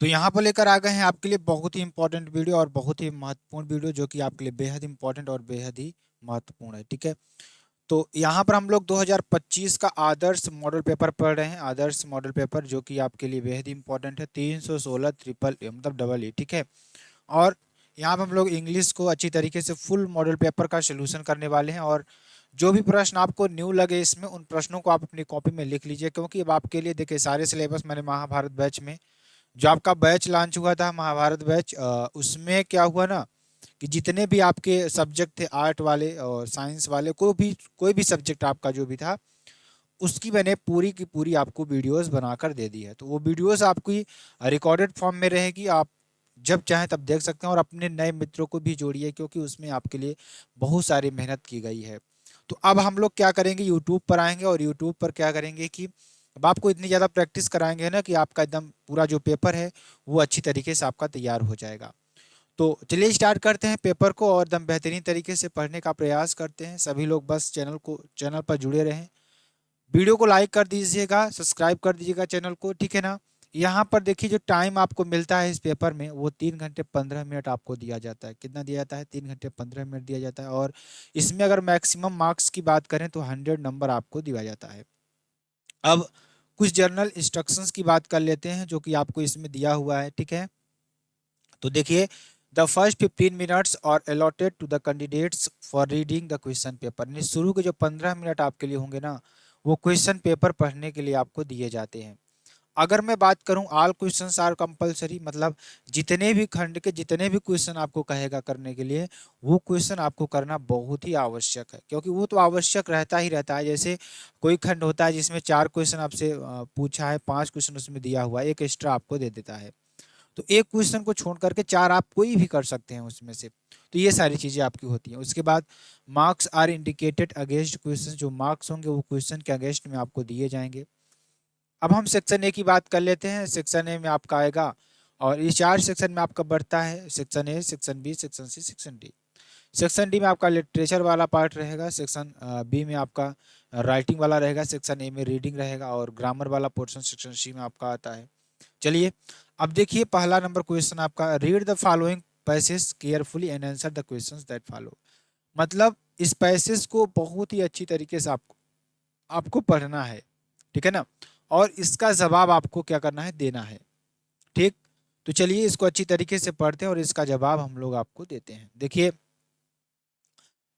तो यहाँ पर लेकर आ गए हैं आपके लिए बहुत ही इंपॉर्टेंट वीडियो और बहुत ही महत्वपूर्ण वीडियो, जो कि आपके लिए बेहद इंपॉर्टेंट और बेहद ही महत्वपूर्ण है। ठीक है, तो यहाँ पर हम लोग 2025 का आदर्श मॉडल पेपर पढ़ रहे हैं। आदर्श मॉडल पेपर जो कि आपके लिए बेहद इंपॉर्टेंट है, 316 ट्रिपल ए मतलब डबल ए। ठीक है, और यहाँ पर हम लोग इंग्लिश को अच्छी तरीके से फुल मॉडल पेपर का सोल्यूशन करने वाले हैं। और जो भी प्रश्न आपको न्यू लगे इसमें, उन प्रश्नों को आप अपनी कॉपी में लिख लीजिए, क्योंकि अब आपके लिए देखिए सारे सिलेबस मैंने महाभारत बैच में, जो आपका बैच लॉन्च हुआ था महाभारत बैच, उसमें क्या हुआ ना कि जितने भी आपके सब्जेक्ट थे, आर्ट वाले और साइंस वाले, कोई भी सब्जेक्ट आपका जो भी था, उसकी मैंने पूरी की पूरी आपको वीडियोस बनाकर दे दी है। तो वो वीडियोस आपकी रिकॉर्डेड फॉर्म में रहेगी, आप जब चाहें तब देख सकते हैं। और अपने नए मित्रों को भी जोड़िए, क्योंकि उसमें आपके लिए बहुत सारी मेहनत की गई है। तो अब हम लोग क्या करेंगे, यूट्यूब पर आएंगे और यूट्यूब पर क्या करेंगे कि अब आपको इतनी ज़्यादा प्रैक्टिस कराएंगे ना कि आपका एकदम पूरा जो पेपर है वो अच्छी तरीके से आपका तैयार हो जाएगा। तो चलिए स्टार्ट करते हैं पेपर को और एकदम बेहतरीन तरीके से पढ़ने का प्रयास करते हैं। सभी लोग बस चैनल पर जुड़े रहें, वीडियो को लाइक कर दीजिएगा, सब्सक्राइब कर दीजिएगा चैनल को, ठीक है ना। यहाँ पर देखिए जो टाइम आपको मिलता है इस पेपर में, वो 3 घंटे 15 मिनट आपको दिया जाता है। कितना दिया जाता है? 3 घंटे 15 मिनट दिया जाता है। और इसमें अगर मैक्सिमम मार्क्स की बात करें तो 100 नंबर आपको दिया जाता है। अब कुछ जर्नल इंस्ट्रक्शंस की बात कर लेते हैं जो कि आपको इसमें दिया हुआ है। ठीक है, तो देखिए, the first 15 minutes are allotted to the candidates for reading the question paper. यानी शुरू के जो 15 मिनट आपके लिए होंगे ना, वो क्वेश्चन पेपर पढ़ने के लिए आपको दिए जाते हैं। अगर मैं बात करूं, ऑल क्वेश्चंस आर कंपलसरी, मतलब जितने भी खंड के जितने भी क्वेश्चन आपको कहेगा करने के लिए, वो क्वेश्चन आपको करना बहुत ही आवश्यक है। क्योंकि वो तो आवश्यक रहता ही रहता है। जैसे कोई खंड होता है जिसमें 4 क्वेश्चन आपसे पूछा है, 5 क्वेश्चन उसमें दिया हुआ है, एक एक्स्ट्रा आपको दे देता है। तो एक क्वेश्चन को छोड़ करके 4 आप कोई भी कर सकते हैं उसमें से। तो ये सारी चीज़ें आपकी होती हैं। उसके बाद marks are indicated against question, जो मार्क्स होंगे वो क्वेश्चन के अगेंस्ट में आपको दिए जाएंगे। अब हम सेक्शन ए की बात कर लेते हैं। सेक्शन ए में आपका आएगा, और ये 4 सेक्शन में आपका बढ़ता है, section A, section B, section C, section D. Section D में आपका लिटरेचर वाला पार्ट रहेगा, सेक्शन बी में आपका राइटिंग वाला रहेगा, सेक्शन ए में रीडिंग रहेगा, और ग्रामर वाला पोर्शन सेक्शन सी में आपका आता है। चलिए, अब देखिए पहला नंबर क्वेश्चन आपका, read the following passage carefully and answer the questions that follow. मतलब इस पैसेज को बहुत ही अच्छी तरीके से आपको आपको पढ़ना है, ठीक है ना। और इसका जवाब आपको क्या करना है, देना है। ठीक, तो चलिए इसको अच्छी तरीके से पढ़ते हैं और इसका जवाब हम लोग आपको देते हैं। देखिए,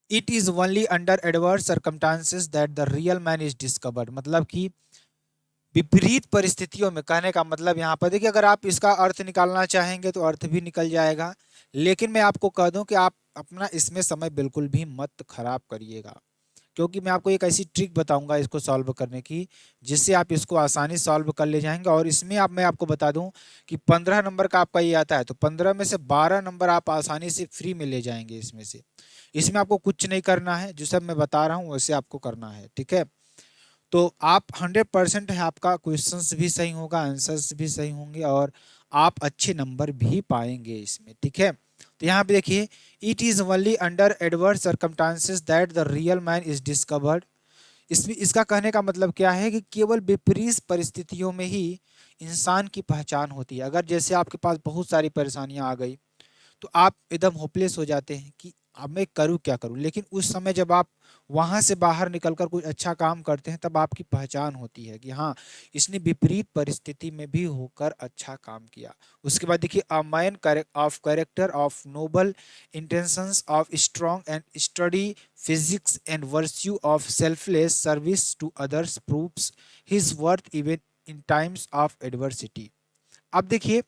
it is only under adverse circumstances that the real man is discovered. मतलब कि विपरीत परिस्थितियों में, कहने का मतलब यहाँ पर देखिए, अगर आप इसका अर्थ निकालना चाहेंगे तो अर्थ भी निकल जाएगा, लेकिन मैं आपको कह दूं कि आप अपना इसमें समय बिल्कुल भी मत खराब करिएगा। क्योंकि मैं आपको एक ऐसी ट्रिक बताऊंगा इसको सॉल्व करने की, जिससे आप इसको आसानी सॉल्व कर ले जाएंगे। और इसमें मैं आपको बता दूं कि 15 नंबर का आपका ये आता है, तो 15 में से 12 नंबर आप आसानी से फ्री में ले जाएंगे इसमें से। इसमें आपको कुछ नहीं करना है, जो सब मैं बता रहा हूँ वैसे आपको करना है, ठीक है। तो आप 100% है, आपका क्वेश्चंस भी सही होगा, आंसर्स भी सही होंगे, और आप अच्छे नंबर भी पाएंगे इसमें, ठीक है। तो यहाँ पे देखिए, it is only under adverse circumstances that the real man is discovered. इसमें इसका कहने का मतलब क्या है कि केवल विपरीत परिस्थितियों में ही इंसान की पहचान होती है। अगर जैसे आपके पास बहुत सारी परेशानियां आ गई, तो आप एकदम होपलेस हो जाते हैं कि अब मैं करूँ क्या करूँ। लेकिन उस समय जब आप वहां से बाहर निकलकर कुछ अच्छा काम करते हैं, तब आपकी पहचान होती है कि हाँ, इसने विपरीत परिस्थिति में भी होकर अच्छा काम किया। उसके बाद देखिए, a man of character of noble intentions of strong and sturdy physique and virtue of selfless service to others proves his worth even in times of adversity. अब देखिए,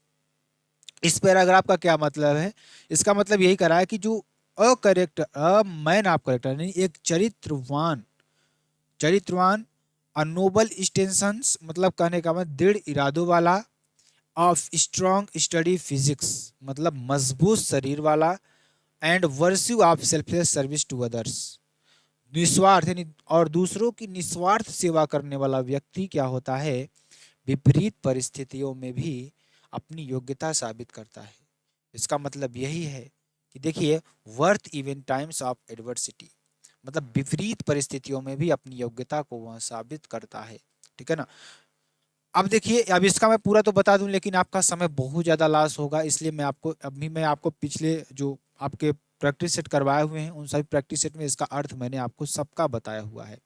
इस पैराग्राफ का क्या मतलब है। इसका मतलब यही करा है कि जो अ मैन ऑफ करेक्टर, यानी एक चरित्रवान नोबल इंटेंशंस, मतलब कहने का मतलब दृढ़ इरादों वाला, ऑफ स्ट्रॉन्ग स्टडी फिजिक्स, मतलब मजबूत शरीर वाला, and virtue of selfless service to others, निस्वार्थ यानी और दूसरों की निस्वार्थ सेवा करने वाला व्यक्ति क्या होता है, विपरीत परिस्थितियों में भी अपनी योग्यता साबित करता है। इसका मतलब यही है कि देखिए, worth even times of adversity, मतलब विपरीत परिस्थितियों में भी अपनी योग्यता को वह साबित करता है, ठीक है ना। अब देखिए, अब इसका मैं पूरा तो बता दूं लेकिन आपका समय बहुत ज़्यादा लॉस होगा, इसलिए मैं आपको पिछले जो आपके प्रैक्टिस सेट करवाए हुए हैं उन सभी प्रैक्टिस सेट में इसका अर्थ मैंने आपको सबका बताया हुआ है।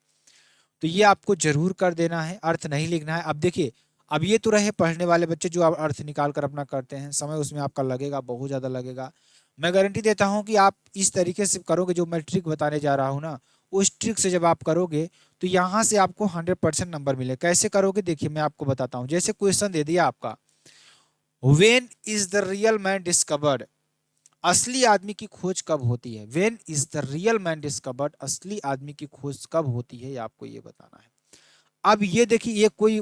तो ये आपको जरूर कर देना है, अर्थ नहीं लिखना है। अब देखिए, अब ये तो रहे पढ़ने वाले बच्चे जो आप अर्थ निकाल कर अपना करते हैं, समय उसमें आपका लगेगा, बहुत ज़्यादा लगेगा। मैं गारंटी देता हूँ कि आप इस तरीके से करोगे जो मैं ट्रिक बताने जा रहा हूँ ना, उस ट्रिक से जब आप करोगे तो यहाँ से आपको 100% नंबर मिले। कैसे करोगे देखिए मैं आपको बताता हूँ। जैसे क्वेश्चन दे दिया आपका, when is the real man discovered, असली आदमी की खोज कब होती है। When is the real man discovered, असली आदमी की खोज कब होती है, ये आपको ये बताना है। अब ये देखिए, ये कोई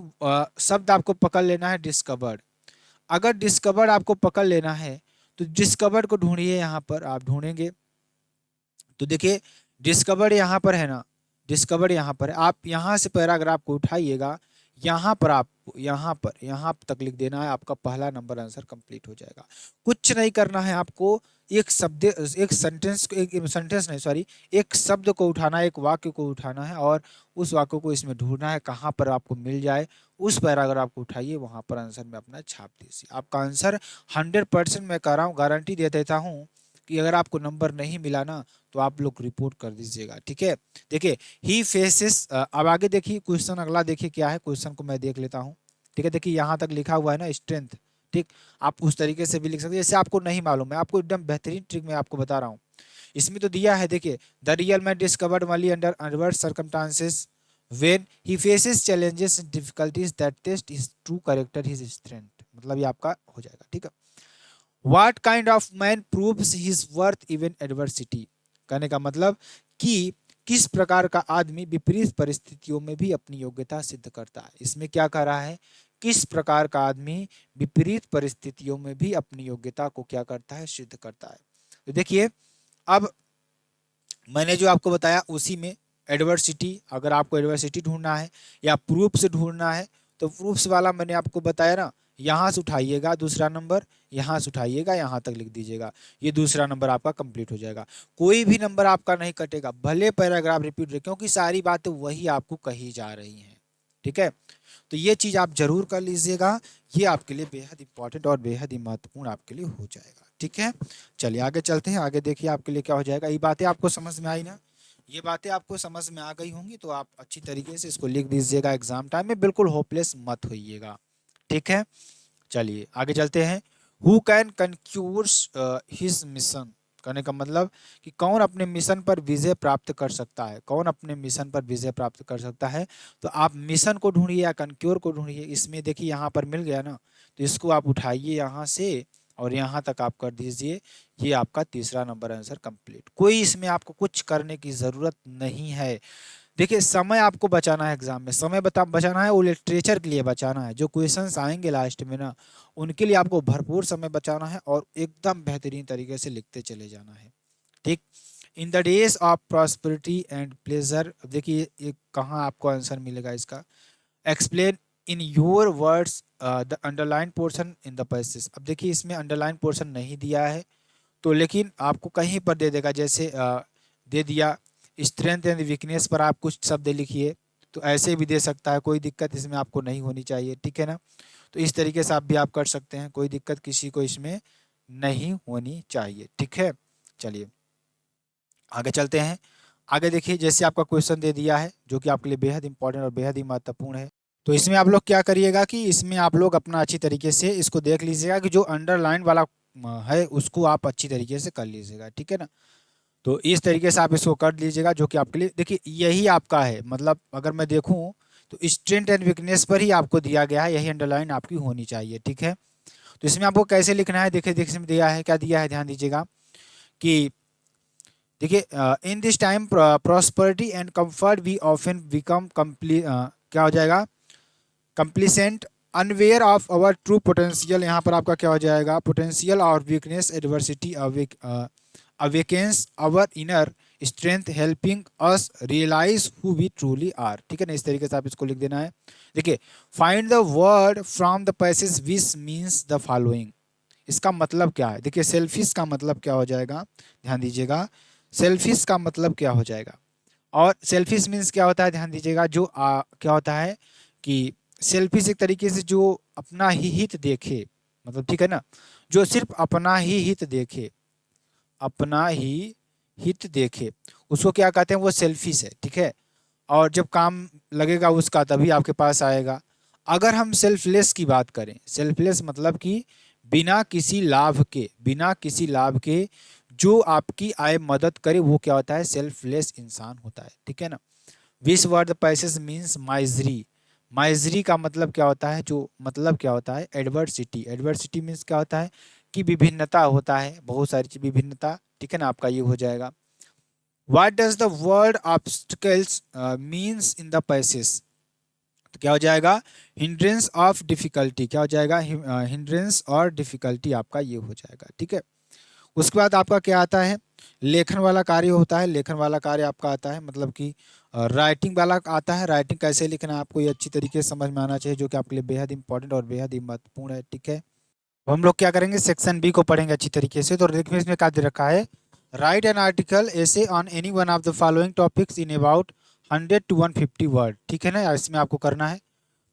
शब्द आपको पकड़ लेना है, डिस्कवर्ड। अगर डिस्कवर्ड आपको पकड़ लेना है तो डिस्कवर्ड को ढूंढिए, यहाँ पर आप ढूंढेंगे तो देखिए डिस्कवर्ड यहाँ पर है ना, डिस्कवर्ड यहाँ पर है। आप यहाँ से पैराग्राफ को उठाइएगा, यहाँ पर आप यहाँ तक लिख देना है, आपका पहला नंबर आंसर कंप्लीट हो जाएगा। कुछ नहीं करना है आपको, एक शब्द, एक सेंटेंस, एक सेंटेंस नहीं सॉरी, एक शब्द को उठाना है, एक वाक्य को उठाना है और उस वाक्य को इसमें ढूंढना है, कहाँ पर आपको मिल जाए उस पैराग्राफ को उठाइए, वहां पर आंसर में अपना छाप दीजिए। आपका आंसर 100% मैं कह रहा हूँ, गारंटी दे देता हूँ कि अगर आपको नंबर नहीं मिला ना तो आप लोग रिपोर्ट कर दीजिएगा, ठीक है। देखिए, ही फेसेस, अब आगे देखिए क्वेश्चन अगला देखिए क्या है, क्वेश्चन को मैं देख लेता हूँ, ठीक है। देखिए यहाँ तक लिखा हुआ है ना स्ट्रेंथ, ठीक। आप उस तरीके से भी लिख सकते हैं जैसे आपको नहीं मालूम है, आपको एकदम बेहतरीन ट्रिक मैं आपको बता रहा हूँ। इसमें तो दिया है, देखिए, द रियल मैन डिस्कवर्ड मली under adverse circumstances when he faces challenges and difficulties that test his true character his strength, मतलब ये आपका हो जाएगा, ठीक है। What kind of man proves his worth even adversity, कहने का मतलब कि किस प्रकार का आदमी विपरीत परिस्थितियों में भी अपनी योग्यता सिद्ध करता है। इसमें क्या कह रहा है, किस प्रकार का आदमी विपरीत परिस्थितियों में भी अपनी योग्यता को क्या करता है, सिद्ध करता है। तो देखिए, अब मैंने जो आपको बताया उसी में एडवर्सिटी, अगर आपको एडवर्सिटी ढूंढना है या प्रूफ से ढूंढना है तो प्रूफ्स वाला मैंने आपको बताया ना, यहाँ से उठाइएगा दूसरा नंबर, यहाँ से उठाइएगा, यहाँ तक लिख दीजिएगा, ये दूसरा नंबर आपका कंप्लीट हो जाएगा। कोई भी नंबर आपका नहीं कटेगा, भले पैराग्राफ रिपीट रहे, क्योंकि सारी बातें वही आपको कही जा रही हैं, ठीक है। तो ये चीज़ आप जरूर कर लीजिएगा, ये आपके लिए बेहद इंपॉर्टेंट और बेहद ही महत्वपूर्ण आपके लिए हो जाएगा, ठीक है। चलिए आगे चलते हैं, आगे देखिए आपके लिए क्या हो जाएगा। ये बातें आपको समझ में आई ना, ये बातें आपको समझ में आ गई होंगी तो आप अच्छी तरीके से इसको लिख दीजिएगा, एग्जाम टाइम में बिल्कुल होपलेस मत होइएगा, ठीक है। चलिए आगे चलते हैं। हु कैन कंक्यूर्स हिज मिशन, कहने का मतलब कि कौन अपने मिशन पर विजय प्राप्त कर सकता है, कौन अपने मिशन पर विजय प्राप्त कर सकता है। तो आप मिशन को ढूंढिए या कंक्योर को ढूंढिए, इसमें देखिए यहाँ पर मिल गया ना, तो इसको आप उठाइए यहाँ से और यहाँ तक आप कर दीजिए, ये आपका तीसरा नंबर आंसर कंप्लीट। कोई इसमें आपको कुछ करने की ज़रूरत नहीं है। देखिए, समय आपको बचाना है, एग्जाम में समय बचाना है, वो लिटरेचर के लिए बचाना है, जो क्वेश्चंस आएंगे लास्ट में ना उनके लिए आपको भरपूर समय बचाना है और एकदम बेहतरीन तरीके से लिखते चले जाना है, ठीक। In the days of prosperity and pleasure, देखिए ये कहाँ आपको आंसर मिलेगा इसका, explain in your words the underline portion in the passage. अब देखिए इसमें अंडरलाइन पोर्शन नहीं दिया है तो लेकिन आपको कहीं पर दे देगा, जैसे दे दिया स्ट्रेंथ एंड वीकनेस पर आप कुछ शब्द लिखिए, तो ऐसे भी दे सकता है, कोई दिक्कत इसमें आपको नहीं होनी चाहिए, ठीक है ना। तो इस तरीके से आप भी आप कर सकते हैं, कोई दिक्कत किसी को इसमें नहीं होनी चाहिए, ठीक है। चलिए आगे चलते हैं। आगे देखिए, जैसे आपका क्वेश्चन दे दिया है जो कि आपके लिए बेहद इंपॉर्टेंट और बेहद ही महत्वपूर्ण है, तो इसमें आप लोग क्या करिएगा कि इसमें आप लोग अपना अच्छी तरीके से इसको देख लीजिएगा कि जो अंडरलाइन वाला है उसको आप अच्छी तरीके से कर लीजिएगा, ठीक है ना। तो इस तरीके से आप इसको कर लीजिएगा, जो कि आपके लिए देखिए यही आपका है, मतलब अगर मैं देखूं तो स्ट्रेंथ एंड वीकनेस पर ही आपको दिया गया है, यही अंडरलाइन आपकी होनी चाहिए, ठीक है। तो इसमें आपको कैसे लिखना है, देखिए देखिए इसमें दिया है, क्या दिया है, ध्यान दीजिएगा कि देखिए in this time prosperity and comfort we often become complete, क्या हो जाएगा, complacent, unaware of our true potential, यहाँ पर आपका क्या हो जाएगा, पोटेंशियल और weakness adversity awakens our inner strength helping us realise who we truly are, ठीक है ना। इस तरीके से आप इसको लिख देना है। देखिए, find the word from the passage which means the following, इसका मतलब क्या है, देखिए सेल्फिश का मतलब क्या हो जाएगा, ध्यान दीजिएगा, सेल्फिश का मतलब क्या हो जाएगा, और सेल्फिश मीन्स क्या होता है, ध्यान दीजिएगा, जो क्या होता है कि सेल्फिश एक तरीके से जो अपना ही हित देखे, मतलब ठीक है ना, जो सिर्फ अपना ही हित देखे, अपना ही हित देखे, उसको क्या कहते हैं, वो सेल्फिश है, ठीक है। और जब काम लगेगा उसका तभी आपके पास आएगा। अगर हम सेल्फलेस की बात करें, सेल्फलेस मतलब कि बिना किसी लाभ के, बिना किसी लाभ के जो आपकी आय मदद करे, वो क्या होता है, सेल्फलेस इंसान होता है, ठीक है ना। Wish word passage means misery. Misery का मतलब क्या होता है, जो मतलब क्या होता है, एडवर्सिटी। एडवर्सिटी मीन्स क्या होता है कि विभिन्नता होता है, बहुत सारी चीज विभिन्नता, ठीक है ना, आपका ये हो जाएगा। What does the word obstacles means in the passage, तो क्या हो जाएगा, हिंड्रेंस ऑफ डिफिकल्टी, क्या हो जाएगा, हिंड्रेंस और डिफिकल्टी आपका ये हो जाएगा, ठीक है। उसके बाद आपका क्या आता है, लेखन वाला कार्य होता है। लेखन वाला कार्य आपका आता है मतलब कि राइटिंग वाला आता है। राइटिंग कैसे लिखना है आपको ये अच्छी तरीके से समझ में आना चाहिए, जो कि आपके लिए बेहद इंपॉर्टेंट और बेहद ही महत्वपूर्ण है, ठीक है। तो हम लोग क्या करेंगे, सेक्शन बी को पढ़ेंगे अच्छी तरीके से। तो देखिए इसमें क्या दे रखा है, राइट एन आर्टिकल ऐसे on any one of the following topics in about 100 to 150 word, ठीक है ना, इसमें आपको करना है।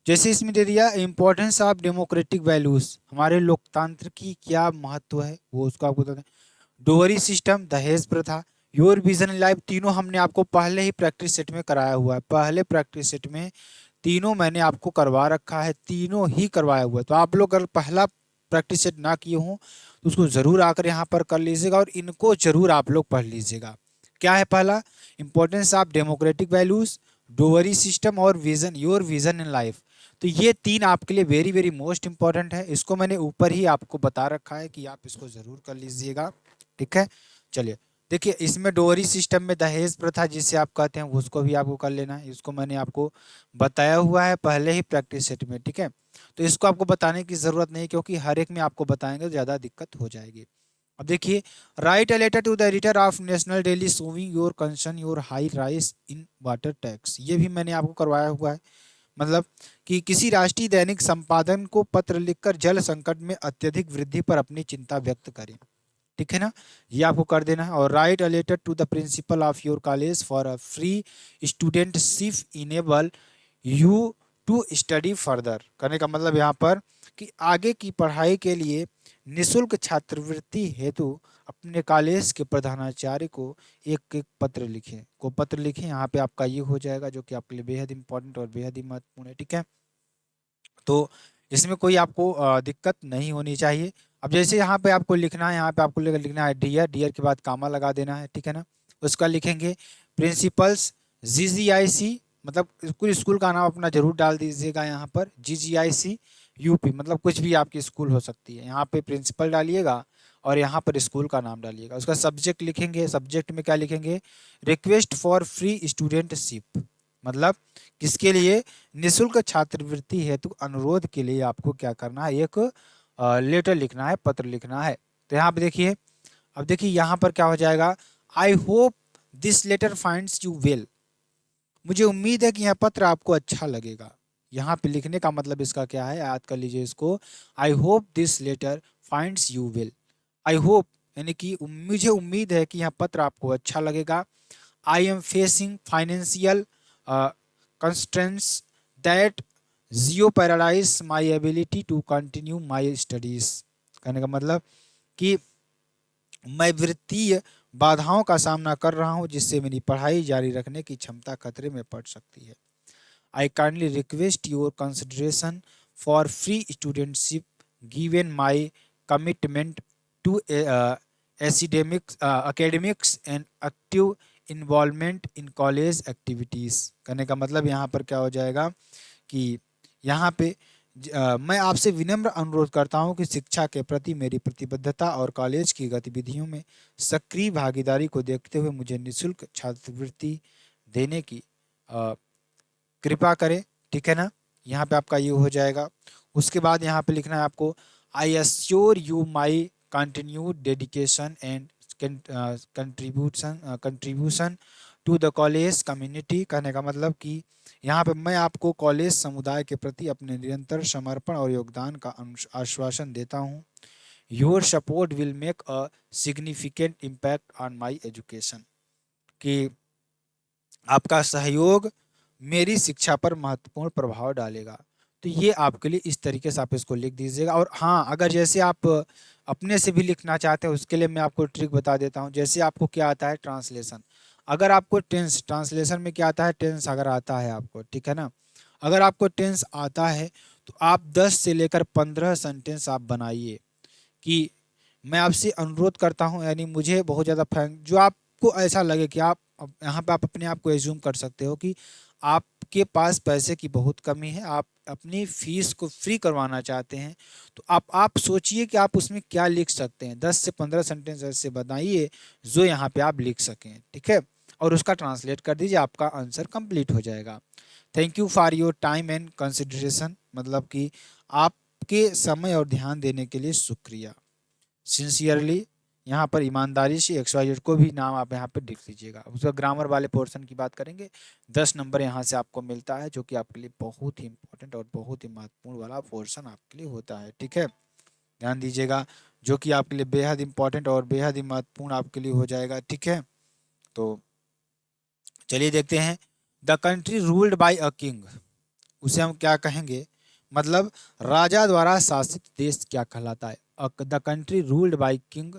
जैसे इसमें दे दिया इंपॉर्टेंस ऑफ डेमोक्रेटिक वैल्यूज, हमारे लोकतंत्र की क्या महत्व है वो उसको आपको बताना है। डोवरी सिस्टम, दहेज प्रथा, योर विजन इन लाइफ, तीनों हमने आपको पहले ही प्रैक्टिस सेट में कराया हुआ है। पहले प्रैक्टिस सेट में तीनों मैंने आपको करवा रखा है, तीनों ही करवाया हुआ है। तो आप लोग अगर पहला प्रैक्टिस सेट ना किए हों तो उसको ज़रूर आकर यहाँ पर कर लीजिएगा और इनको ज़रूर आप लोग पढ़ लीजिएगा। क्या है पहला, importance of democratic values, dowry system और vision, your vision in life. तो ये तीन आपके लिए वेरी वेरी मोस्ट इंपॉर्टेंट है। इसको मैंने ऊपर ही आपको बता रखा है कि आप इसको ज़रूर कर लीजिएगा, ठीक है। चलिए देखिए, इसमें डोवरी सिस्टम में दहेज प्रथा जिसे आप कहते हैं उसको भी आपको कर लेना है। इसको मैंने आपको बताया हुआ है पहले ही प्रैक्टिस सेट में, ठीक है। तो इसको आपको बताने की ज़रूरत नहीं, क्योंकि हर एक में आपको बताएंगे तो ज़्यादा दिक्कत हो जाएगी। अब देखिए, write a letter to the editor of national daily showing your concern your high rise in water tax, ये भी मैंने आपको करवाया हुआ है। मतलब कि किसी राष्ट्रीय दैनिक संपादन को पत्र लिखकर जल संकट में अत्यधिक वृद्धि पर अपनी चिंता व्यक्त करें, ठीक है ना, ये आपको कर देना है। और write a letter to the principal of your college for a free studentship enable you to study further, करने का मतलब यहाँ पर कि आगे की पढ़ाई के लिए निशुल्क छात्रवृत्ति हेतु अपने कॉलेज के प्रधानाचार्य को एक एक पत्र लिखें, को पत्र लिखें। यहाँ पे आपका ये हो जाएगा, जो कि आपके लिए बेहद इंपॉर्टेंट और बेहद ही महत्वपूर्ण है, ठीक है। तो इसमें कोई आपको दिक्कत नहीं होनी चाहिए। अब जैसे यहाँ पे आपको लिखना है, यहाँ पे आपको लिखना है डियर, डियर के बाद कामा लगा देना है, ठीक है ना। उसका लिखेंगे प्रिंसिपल्स GGIC, मतलब स्कूल, स्कूल का नाम अपना जरूर डाल दीजिएगा यहाँ पर, GGIC UP, मतलब कुछ भी आपकी स्कूल हो सकती है। यहाँ पे प्रिंसिपल डालिएगा और यहाँ पर स्कूल का नाम डालिएगा। उसका सब्जेक्ट लिखेंगे, सब्जेक्ट में क्या लिखेंगे, रिक्वेस्ट फॉर फ्री स्टूडेंटशिप, मतलब किसके लिए, निशुल्क छात्रवृत्ति हेतु अनुरोध के लिए आपको क्या करना है, एक लेटर लिखना है, पत्र लिखना है। तो यहाँ पे देखिए, अब देखिए यहाँ पर क्या हो जाएगा, I hope this letter finds you well, मुझे उम्मीद है कि यह पत्र आपको अच्छा लगेगा। यहाँ पे लिखने का मतलब इसका क्या है, याद कर लीजिए इसको, I hope this letter finds you well. I hope यानी कि मुझे उम्मीद है कि यह पत्र आपको अच्छा लगेगा। I am facing financial constraints that jeopardise my ability to continue my studies, कहने का मतलब कि मैं वित्तीय बाधाओं का सामना कर रहा हूं जिससे मेरी पढ़ाई जारी रखने की क्षमता खतरे में पड़ सकती है। I kindly request your consideration for free studentship given my commitment to academics and active involvement in college activities, करने का मतलब यहाँ पर क्या हो जाएगा कि यहाँ पे मैं आपसे विनम्र अनुरोध करता हूँ कि शिक्षा के प्रति मेरी प्रतिबद्धता और कॉलेज की गतिविधियों में सक्रिय भागीदारी को देखते हुए मुझे निःशुल्क छात्रवृत्ति देने की कृपा करें, ठीक है ना। यहाँ पे आपका ये हो जाएगा। उसके बाद यहाँ पे लिखना है आपको, I assure you my continued dedication and contribution to the college community, कहने का मतलब कि यहाँ पे मैं आपको कॉलेज समुदाय के प्रति अपने निरंतर समर्पण और योगदान का आश्वासन देता हूँ। Your support will make a significant impact on my education, कि आपका सहयोग मेरी शिक्षा पर महत्वपूर्ण प्रभाव डालेगा। तो ये आपके लिए इस तरीके से आप इसको लिख दीजिएगा। और हाँ, अगर जैसे आप अपने से भी लिखना चाहते हैं उसके लिए मैं आपको ट्रिक बता देता हूँ। जैसे आपको क्या आता है, ट्रांसलेशन। अगर आपको टेंस, ट्रांसलेशन में क्या आता है, टेंस अगर आता है आपको, ठीक है ना, अगर आपको टेंस आता है तो आप 10 से लेकर 15 सेंटेंस आप बनाइए। कि मैं आपसे अनुरोध करता हूँ, यानी मुझे बहुत ज़्यादा जो आपको ऐसा लगे कि आप यहाँ पे आप अपने आप को एज्यूम कर सकते हो कि आपके पास पैसे की बहुत कमी है, आप अपनी फीस को फ्री करवाना चाहते हैं, तो आप सोचिए कि आप उसमें क्या लिख सकते हैं। 10 से 15 सेंटेंस ऐसे बनाइए जो यहाँ पे आप लिख सकें, ठीक है, और उसका ट्रांसलेट कर दीजिए, आपका आंसर कंप्लीट हो जाएगा। Thank you for your time and consideration, मतलब कि आपके समय और ध्यान देने के लिए शुक्रिया। सिंसियरली, यहाँ पर ईमानदारी से XYZ को भी नाम आप यहाँ पे लिख लीजिएगा। उसका ग्रामर वाले पोर्शन की बात करेंगे, 10 नंबर यहाँ से आपको मिलता है, जो कि आपके लिए बहुत ही इंपॉर्टेंट और बहुत ही महत्वपूर्ण वाला पोर्शन आपके लिए होता है, ठीक है, ध्यान दीजिएगा, जो कि आपके लिए बेहद इंपॉर्टेंट और बेहद ही महत्वपूर्ण आपके लिए हो जाएगा, ठीक है। तो चलिए देखते हैं, the country ruled by a king, उसे हम क्या कहेंगे, मतलब राजा द्वारा शासित देश क्या कहलाता है। The country ruled by king,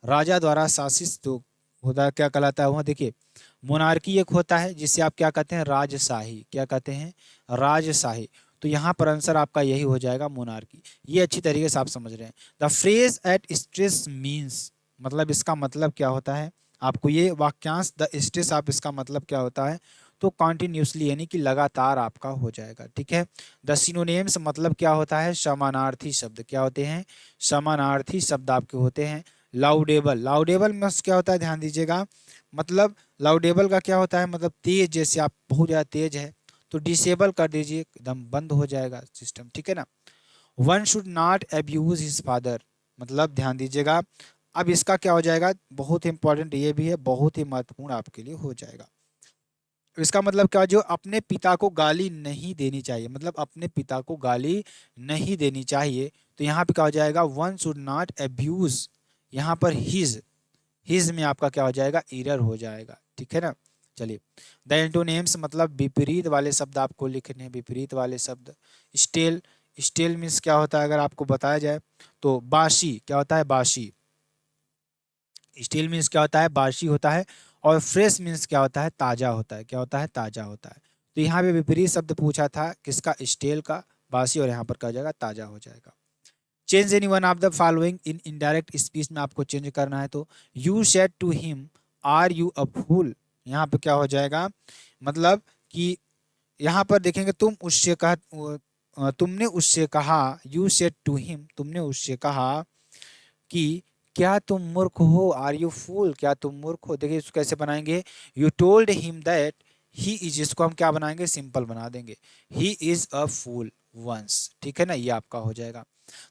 राजा द्वारा शासित तो होता है, क्या कहलाता है वहाँ देखिए। मोनार्की एक होता है जिसे आप क्या कहते हैं, राजशाही, क्या कहते हैं, राजशाही। तो यहाँ पर आंसर आपका यही हो जाएगा, मोनार्की। ये अच्छी तरीके से आप समझ रहे हैं। The phrase at stress means, मतलब इसका मतलब क्या होता है, आपको ये वाक्यांश द स्ट्रेस, आप इसका मतलब क्या होता है, तो कॉन्टिन्यूसली यानी कि लगातार आपका हो जाएगा, ठीक है। द सिनोनिम्स मतलब क्या होता है, समानार्थी शब्द, क्या होते हैं, समानार्थी शब्द आपके होते हैं। लाउडेबल, लाउडेबल में क्या होता है, ध्यान दीजिएगा, मतलब लाउडेबल का क्या होता है, मतलब तेज, जैसे आप बहुत ज़्यादा तेज है तो डिसेबल कर दीजिए, एकदम बंद हो जाएगा सिस्टम, ठीक है ना। One should not abuse his father, मतलब ध्यान दीजिएगा, अब इसका क्या हो जाएगा, बहुत इंपॉर्टेंट ये भी है, बहुत ही महत्वपूर्ण आपके लिए हो जाएगा। इसका मतलब क्या, जो अपने पिता को गाली नहीं देनी चाहिए, मतलब अपने पिता को गाली नहीं देनी चाहिए, तो यहाँ पे क्या हो जाएगा, वन शुड नॉट अब्यूज, यहाँ पर हिज में आपका क्या हो जाएगा, एरर हो जाएगा, ठीक है ना। चलिए, द एंटोनिम्स मतलब विपरीत वाले शब्द आपको लिखने हैं, विपरीत वाले शब्द। स्टेल, स्टेल मीन्स क्या होता है, अगर आपको बताया जाए तो बासी, क्या होता है, बासी। स्टील मीन्स क्या होता है, बासी होता है। और फ्रेश मीन्स क्या होता है, ताजा होता है, क्या होता है, ताजा होता है। तो यहाँ पे विपरीत शब्द पूछा था किसका, स्टेल का, बासी, और यहाँ पर क्या हो जाएगा, ताजा हो जाएगा। Change any one of the following in indirect speech में आपको चेंज करना है, तो you said to him are you a fool, यहाँ पे क्या हो जाएगा, मतलब कि यहाँ पर देखेंगे, तुमने उससे कहा, यू सेड टू हिम, तुमने उससे कहा कि क्या तुम मूर्ख हो, आर यू फूल, क्या तुम मूर्ख हो। देखिए इसको कैसे बनाएंगे, you told him that he is, इसको हम क्या बनाएंगे, सिंपल बना देंगे, he is a fool once, ठीक है ना, ये आपका हो जाएगा।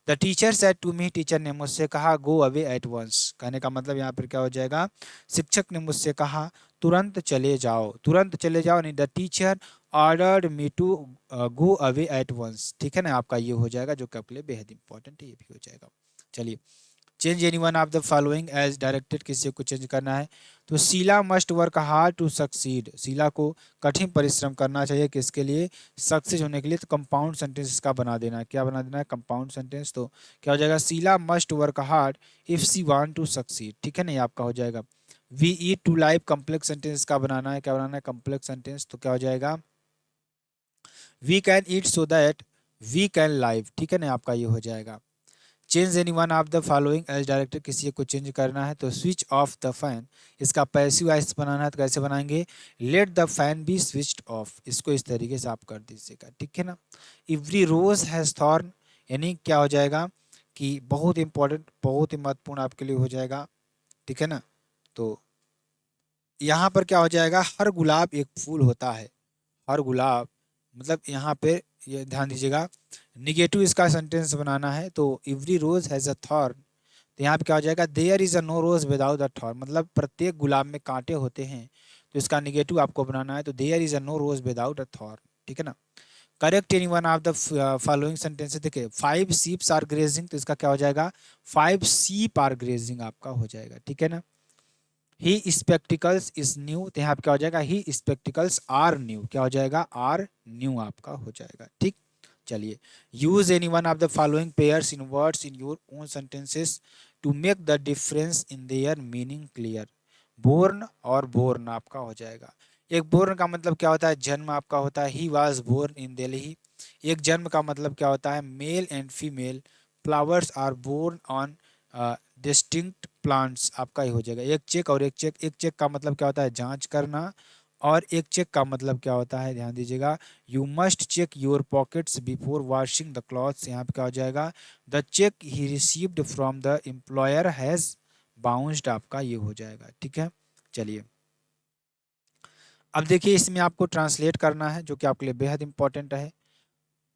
The teacher said to me, teacher ने मुझसे कहा, गो अवे एट वंस, कहने का मतलब यहाँ पर क्या हो जाएगा, शिक्षक ने मुझसे कहा तुरंत चले जाओ, तुरंत चले जाओ, नहीं, the teacher ordered me to go away at once, ठीक है ना, आपका ये हो जाएगा, जो कि आपके लिए बेहद इंपॉर्टेंट है, ये भी हो जाएगा। चलिए, change any one of the following as directed, किसी को चेंज करना है, तो Sheela must work hard to succeed, Sheela को कठिन परिश्रम करना चाहिए किसके लिए, सक्सेस होने के लिए। तो कंपाउंड सेंटेंस इसका बना देना है, क्या बना देना है, कंपाउंड सेंटेंस। तो क्या हो जाएगा, Sheela must work hard if she want to succeed, ठीक है ना, ये आपका हो जाएगा। We eat to life, complex sentence का बनाना है, क्या बनाना है, कम्प्लेक्स सेंटेंस। तो क्या हो जाएगा, we can eat so that we can live, ठीक है ना, आपका ये हो जाएगा। Change any one of the following as director, किसी को चेंज करना है, तो स्विच ऑफ द फैन, इसका पैसिव वॉइस बनाना है, तो कैसे बनाएंगे, let the fan be switched off, इसको इस तरीके से आप कर दीजिएगा, ठीक है ना। एवरी रोज हैज थॉर्न, यानी क्या हो जाएगा कि बहुत इंपॉर्टेंट, बहुत ही महत्वपूर्ण आपके लिए हो जाएगा, ठीक है ना। तो यहाँ पर क्या हो जाएगा, हर गुलाब एक फूल होता है, हर गुलाब, मतलब यहाँ पे ये ध्यान दीजिएगा, निगेटिव इसका सेंटेंस बनाना है, तो every rose has a thorn, तो यहाँ पे क्या हो जाएगा, there is a no rose without a thorn, मतलब प्रत्येक गुलाब में कांटे होते हैं, तो इसका निगेटिव आपको बनाना है, तो there is a no rose without a thorn, ठीक है ना। Correct any one of the following sentences, देखिए 5 शीप्स आर ग्रेजिंग, तो इसका क्या हो जाएगा, 5 शीप आर ग्रेजिंग आपका हो जाएगा, ठीक है ना। ही स्पेक्टिकल्स इज न्यू, तो यहाँ पे क्या हो जाएगा, ही स्पेक्टिकल्स आर न्यू, क्या हो जाएगा, आर न्यू आपका हो जाएगा, ठीक। चलिए, use any one of the following pairs in words in your own sentences to make the difference in their meaning clear. Born और बोर्न आपका हो जाएगा। एक बोर्न का मतलब क्या होता है, जन्म आपका होता है, he was born in Delhi. एक जन्म का मतलब क्या होता है, male and female flowers are borne on distinct plants, आपका ही हो जाएगा। एक चेक और एक चेक, एक चेक का मतलब क्या होता है, जांच करना, और एक चेक का मतलब क्या होता है, ध्यान दीजिएगा, you must check your pockets before washing the clothes. यहाँ पे क्या हो जाएगा, the cheque he received from the employer has bounced, आपका ये हो जाएगा। ठीक है, चलिए अब देखिए इसमें आपको ट्रांसलेट करना है जो कि आपके लिए बेहद इंपॉर्टेंट है।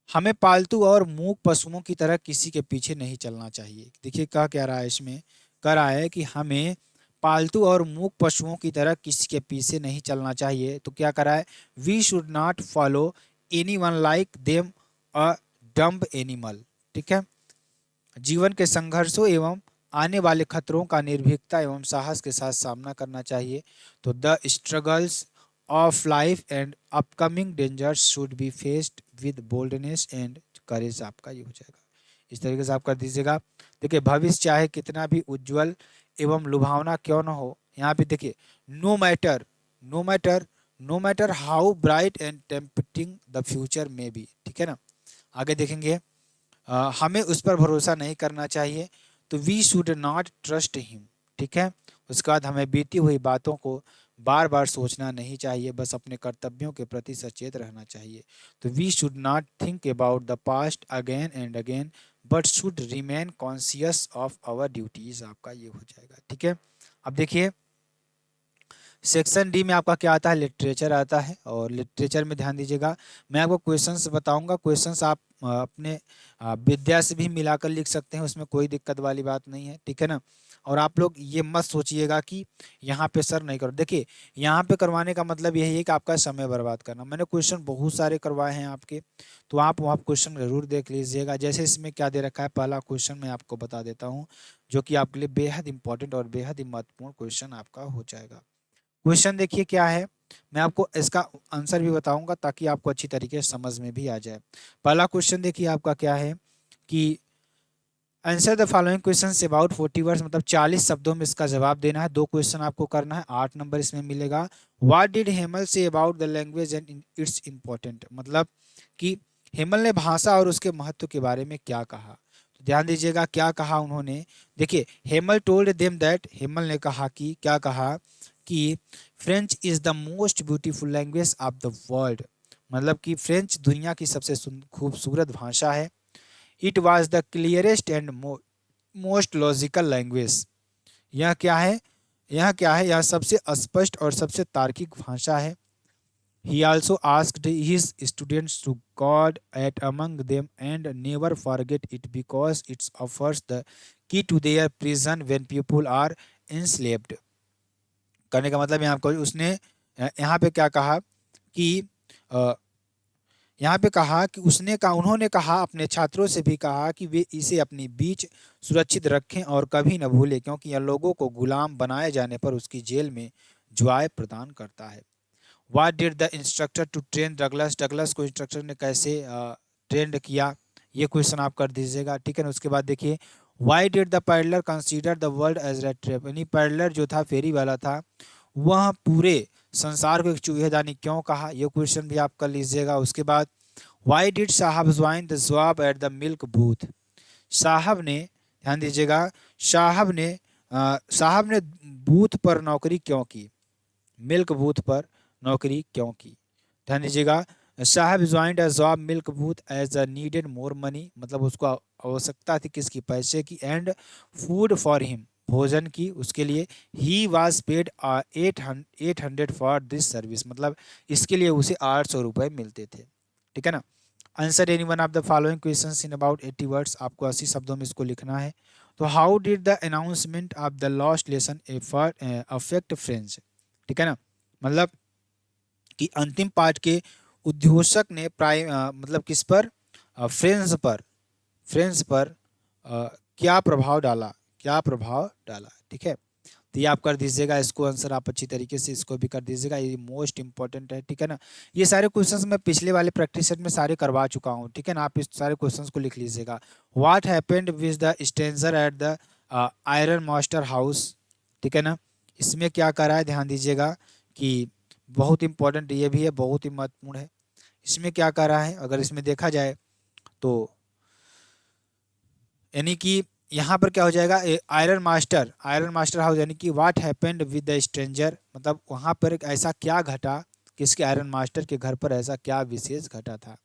हमें पालतू और मूक पशुओं की तरह किसी के पीछे नहीं चलना चाहिए। देखिए क्या रहा है इसमें, कह रहा है कि हमें पालतू और मूक पशुओं की तरह किसी के पीछे नहीं चलना चाहिए। तो क्या करा है, we should not follow anyone like them a dumb animal. ठीक है, जीवन के संघर्षों एवं आने वाले खतरों का निर्भीकता एवं साहस के साथ सामना करना चाहिए। तो the struggles of life and upcoming dangers should be faced with boldness and courage, आपका ये हो जाएगा। इस तरीके से आप कर दीजिएगा। देखिए भविष्य चाहे कितना भी उज्जवल एवं लुभावना क्यों न हो, यहाँ पे देखिए no matter, no matter, no matter how bright and tempting the future may be. ठीक है ना, आगे देखेंगे हमें उस पर भरोसा नहीं करना चाहिए। तो we should not trust him. ठीक है, उसके बाद हमें बीती हुई बातों को बार बार सोचना नहीं चाहिए, बस अपने कर्तव्यों के प्रति सचेत रहना चाहिए। तो we should not think about the past again and again but should remain conscious of our duties, आपका ये हो जाएगा। ठीक है, अब देखिए सेक्शन डी में आपका क्या आता है, लिटरेचर आता है। और लिटरेचर में ध्यान दीजिएगा, मैं आपको क्वेश्चंस बताऊंगा, क्वेश्चंस आप अपने विद्या से भी मिलाकर लिख सकते हैं, उसमें कोई दिक्कत वाली बात नहीं है। ठीक है ना, और आप लोग ये मत सोचिएगा कि यहाँ पे सर नहीं करो। देखिए यहाँ पे करवाने का मतलब यही है कि आपका समय बर्बाद करना। मैंने क्वेश्चन बहुत सारे करवाए हैं आपके, तो आप वहाँ क्वेश्चन जरूर देख लीजिएगा। जैसे इसमें क्या दे रखा है, पहला क्वेश्चन मैं आपको बता देता हूँ जो कि आपके लिए बेहद इंपॉर्टेंट और बेहद ही महत्वपूर्ण क्वेश्चन आपका हो जाएगा। क्वेश्चन देखिए क्या है, मैं आपको इसका आंसर भी बताऊंगा ताकि आपको अच्छी तरीके से समझ में भी आ जाए। पहला क्वेश्चन देखिए आपका क्या है कि answer the following question about 40 words, मतलब 40 शब्दों में इसका जवाब देना है। दो क्वेश्चन आपको करना है, 8 नंबर इसमें मिलेगा। What did Hamel say about the language and its important, मतलब कि हेमल ने भाषा और उसके महत्व के बारे में क्या कहा। तो ध्यान दीजिएगा क्या कहा उन्होंने। देखिए Hemal told them that, Hemal ने कहा कि क्या कहा कि French is the most beautiful language of the world, मतलब कि फ्रेंच दुनिया की सबसे खूबसूरत भाषा है। It was the clearest and most logical language, यह क्या है, यह क्या है, यह सबसे स्पष्ट और सबसे तार्किक भाषा है। He also asked his students to guard at among them and never forget it because it offers the key to their prison when people are enslaved। करने का मतलब यहाँ को उसने यहाँ पे क्या कहा कि अ, यहाँ पे कहा कि उसने कहा, उन्होंने कहा अपने छात्रों से भी कहा कि वे इसे अपनी बीच सुरक्षित रखें और कभी न भूलें क्योंकि यह लोगों को गुलाम बनाए जाने पर उसकी जेल में ज्वाय प्रदान करता है। What did the instructor to train Douglas, Douglas को इंस्ट्रक्टर ने कैसे ट्रेंड किया, ये क्वेश्चन आप कर दीजिएगा। ठीक है ना, उसके बाद देखिए why did the peddler consider the world as rat trap, यानी पैडलर जो था फेरी वाला था वह पूरे संसार को एक चूहेदानी क्यों कहा, ये क्वेश्चन भी आप कर लीजिएगा। उसके बाद वाई डिड साहब join the job at the milk booth, साहब ने, ध्यान दीजिएगा, साहब ने बूथ पर नौकरी क्यों की, मिल्क बूथ पर नौकरी क्यों की। ध्यान दीजिएगा, Saheb joined a job milk booth as a needed more money, मतलब उसको आवश्यकता थी किसकी, पैसे की, एंड फूड फॉर हिम, भोजन की उसके लिए। He was paid 800 for this service, मतलब इसके लिए उसे 800 रुपये मिलते थे। ठीक है ना, answer any one of the following questions in about 80 words, आपको 80 शब्दों में इसको लिखना है। तो how did the announcement of the lost lesson affect French, ठीक है ना, मतलब कि अंतिम पाठ के उद्घोषक ने मतलब किस पर, फ्रेंच पर, फ्रेंच पर क्या प्रभाव डाला, क्या प्रभाव डाला। ठीक है, तो ये आप कर दीजिएगा, इसको आंसर आप अच्छी तरीके से इसको भी कर दीजिएगा, ये मोस्ट इंपॉर्टेंट है, ठीक है ना। ये सारे क्वेश्चंस मैं पिछले वाले प्रैक्टिस सेट में सारे करवा चुका हूँ, ठीक है ना। आप इस सारे क्वेश्चंस को लिख लीजिएगा। What happened with the stranger at the iron master house, ठीक है ना। इसमें क्या करा है ध्यान दीजिएगा कि बहुत इंपॉर्टेंट ये भी है, बहुत ही महत्वपूर्ण है। इसमें क्या करा है अगर इसमें देखा जाए तो यानी कि यहाँ पर क्या हो जाएगा, आयरन मास्टर हाउस, यानी कि what happened with the stranger, मतलब वहाँ पर एक ऐसा क्या घटा, किसके आयरन मास्टर के घर पर ऐसा क्या विशेष घटा था,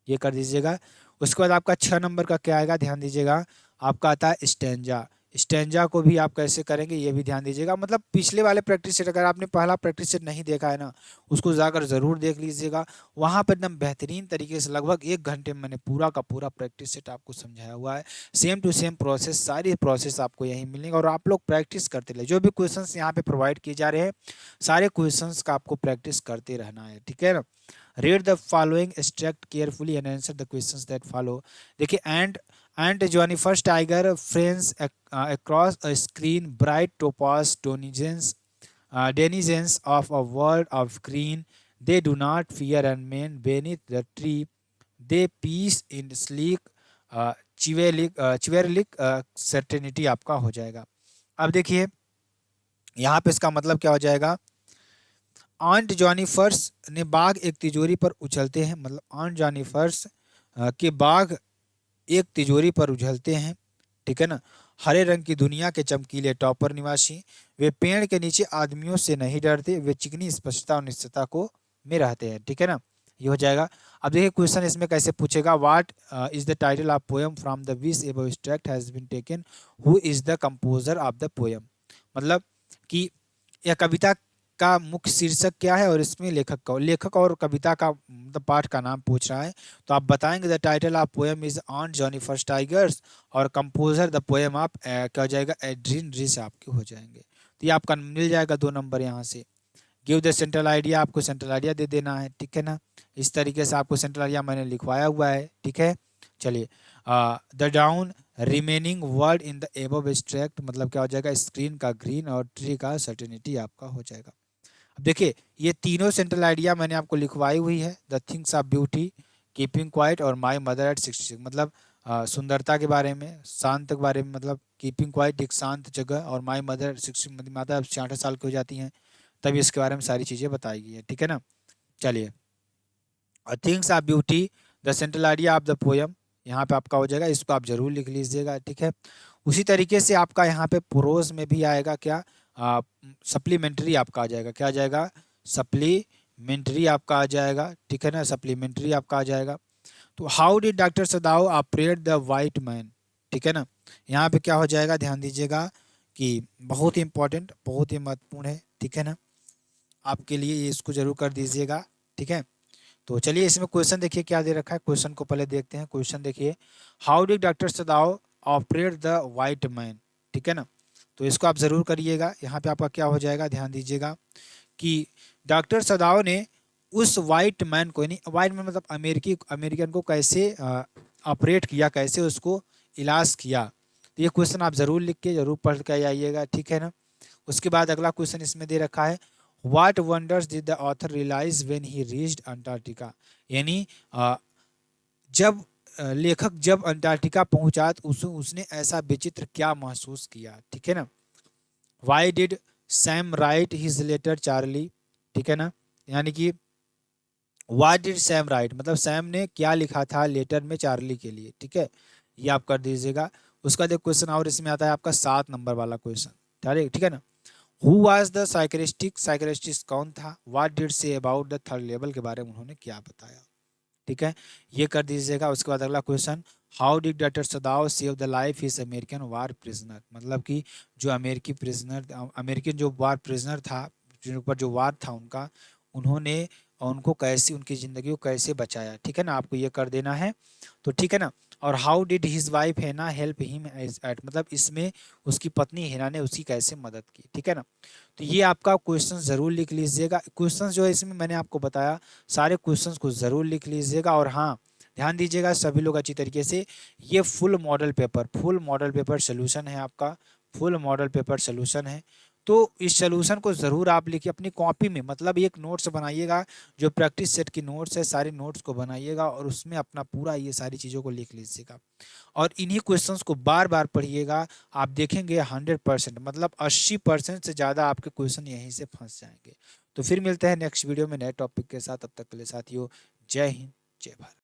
ये कर दीजिएगा। उसके बाद आपका 6 नंबर का क्या आएगा ध्यान दीजिएगा, आपका आता है स्टेंजा। स्टेंजा को भी आप कैसे करेंगे ये भी ध्यान दीजिएगा। मतलब पिछले वाले प्रैक्टिस सेट अगर आपने पहला प्रैक्टिस सेट नहीं देखा है ना, उसको जाकर ज़रूर देख लीजिएगा। वहाँ पर एकदम बेहतरीन तरीके से लगभग 1 घंटे में मैंने पूरा का पूरा प्रैक्टिस सेट आपको समझाया हुआ है। सेम टू सेम प्रोसेस, सारी प्रोसेस आपको यहीं मिलेंगे और आप लोग प्रैक्टिस करते रहे। जो भी क्वेश्चंस यहाँ पे प्रोवाइड किए जा रहे हैं सारे क्वेश्चंस का आपको प्रैक्टिस करते रहना है, ठीक है ना। Read the following extract carefully and answer the questions that follow. देखिए, and Johnny first tiger friends across a screen bright topaz denizens of a world of green. They do not fear and men beneath the tree. They peace in sleek chivalric certainty आपका हो जाएगा। अब देखिए यहाँ पे इसका मतलब क्या हो जाएगा, आंट जॉनीफर्स ने बाग एक तिजोरी पर उछलते हैं, मतलब आंट जॉनीफर्स के बाग एक तिजोरी पर उछलते हैं, ठीक है ना। हरे रंग की दुनिया के चमकीले टॉपर निवासी, वे पेड़ के नीचे आदमियों से नहीं डरते, वे चिकनी स्पष्टता और निश्चितता को में रहते हैं, ठीक है ना। ये हो जाएगा। अब देखिए क्वेश्चन इसमें कैसे पूछेगा, what is the title of poem from the which above extract has been taken, who is the composer of the poem. मतलब कि यह कविता का मुख्य शीर्षक क्या है और इसमें लेखक और कविता का मतलब पाठ का नाम पूछ रहा है। तो आप बताएंगे the title of poem is on Johnny first tigers और कंपोजर द पोएम ऑफ क्या हो जाएगा, एड्रिन रिस आपके हो जाएंगे। तो ये आपका मिल जाएगा 2 नंबर यहाँ से। गिव द सेंट्रल आइडिया, आपको सेंट्रल आइडिया दे देना है, ठीक है ना। इस तरीके से आपको सेंट्रल आइडिया मैंने लिखवाया हुआ है, ठीक है। चलिए, the down remaining word in the above extract, मतलब क्या हो जाएगा, स्क्रीन का ग्रीन और ट्री का सर्टेनिटी आपका हो जाएगा। अब देखिए ये तीनों सेंट्रल आइडिया मैंने आपको लिखवाई हुई है, the things of beauty, keeping quiet और माई मदर एट 66, मतलब सुंदरता के बारे में, शांत के बारे में, मतलब कीपिंग क्वाइट एक शांत जगह और माई मदर 60, माता 66 साल की हो जाती हैं तभी इसके बारे में सारी चीज़ें बताई गई है, ठीक है ना। चलिए, things of beauty the central idea of the poem, यहाँ पे आपका हो जाएगा, इसको आप जरूर लिख लीजिएगा, ठीक है। उसी तरीके से आपका यहाँ पे प्रोज में भी आएगा क्या, सप्लीमेंट्री आपका आ जाएगा, क्या आ जाएगा, सप्लीमेंट्री आपका आ जाएगा, ठीक है ना, सप्लीमेंट्री आपका आ जाएगा। तो how did doctor Sadao operate the white man, ठीक है ना। यहाँ पे क्या हो जाएगा ध्यान दीजिएगा कि बहुत ही इंपॉर्टेंट, बहुत ही महत्वपूर्ण है, ठीक है ना, आपके लिए इसको जरूर कर दीजिएगा, ठीक है। तो चलिए इसमें क्वेश्चन देखिए क्या दे रखा है, क्वेश्चन को पहले देखते हैं। क्वेश्चन देखिए, how did doctor Sadao operate the white man, ठीक है ना। तो इसको आप जरूर करिएगा। यहाँ पे आपका क्या हो जाएगा ध्यान दीजिएगा कि डॉक्टर सदाओ ने उस वाइट मैन को, यानी वाइट मैन मतलब अमेरिकन को कैसे ऑपरेट किया, कैसे उसको इलाज किया। तो ये क्वेश्चन आप जरूर लिख के जरूर पढ़ के आइएगा, ठीक है ना। उसके बाद अगला क्वेश्चन इसमें दे रखा है, what wonders did the author realise when he reached Antarctica, यानी जब लेखक जब अंटार्कटिका पहुंचा तो उसने ऐसा विचित्र क्या महसूस किया, ठीक है ना। Why did Sam write his letter Charlie, ठीक है ना, यानी कि वाई डिड सैम राइट, मतलब सैम ने क्या लिखा था लेटर में चार्ली के लिए, ठीक है, ये आप कर दीजिएगा। उसका जो क्वेश्चन और इसमें आता है आपका 7 नंबर वाला क्वेश्चन, ठीक है ना। हु वाज द साइकेट्रिस्ट कौन था, व्हाट डिड से अबाउट द थर्ड लेवल के बारे में उन्होंने क्या बताया, ठीक है, ये कर दीजिएगा। उसके बाद अगला question, how did doctor Sadao save the life is American war prisoner, मतलब कि जो अमेरिकन जो वार प्रिजनर था, जिन ऊपर जो वार था उनका, उन्होंने उनको कैसे, उनकी ज़िंदगी को कैसे बचाया, ठीक है ना, आपको ये कर देना है, तो ठीक है ना। और हाउ डिड हिज वाइफ हैना हेल्प हिम एट, मतलब इसमें उसकी पत्नी हैना ने उसकी कैसे मदद की, ठीक है ना। तो ये आपका क्वेश्चन ज़रूर लिख लीजिएगा। क्वेश्चन जो है इसमें मैंने आपको बताया सारे क्वेश्चंस को ज़रूर लिख लीजिएगा। और हाँ ध्यान दीजिएगा सभी लोग अच्छी तरीके से, ये फुल मॉडल पेपर सोल्यूशन है आपका, फुल मॉडल पेपर सोल्यूशन है। तो इस सोल्यूशन को ज़रूर आप लिखिए अपनी कॉपी में, मतलब एक नोट्स बनाइएगा, जो प्रैक्टिस सेट की नोट्स है सारी नोट्स को बनाइएगा और उसमें अपना पूरा ये सारी चीज़ों को लिख लीजिएगा और इन्हीं क्वेश्चंस को बार बार पढ़िएगा। आप देखेंगे 100% मतलब 80% से ज़्यादा आपके क्वेश्चन यहीं से फंस जाएंगे। तो फिर मिलते हैं नेक्स्ट वीडियो में नए टॉपिक के साथ, तब तक के लिए साथियों जय हिंद जय भारत।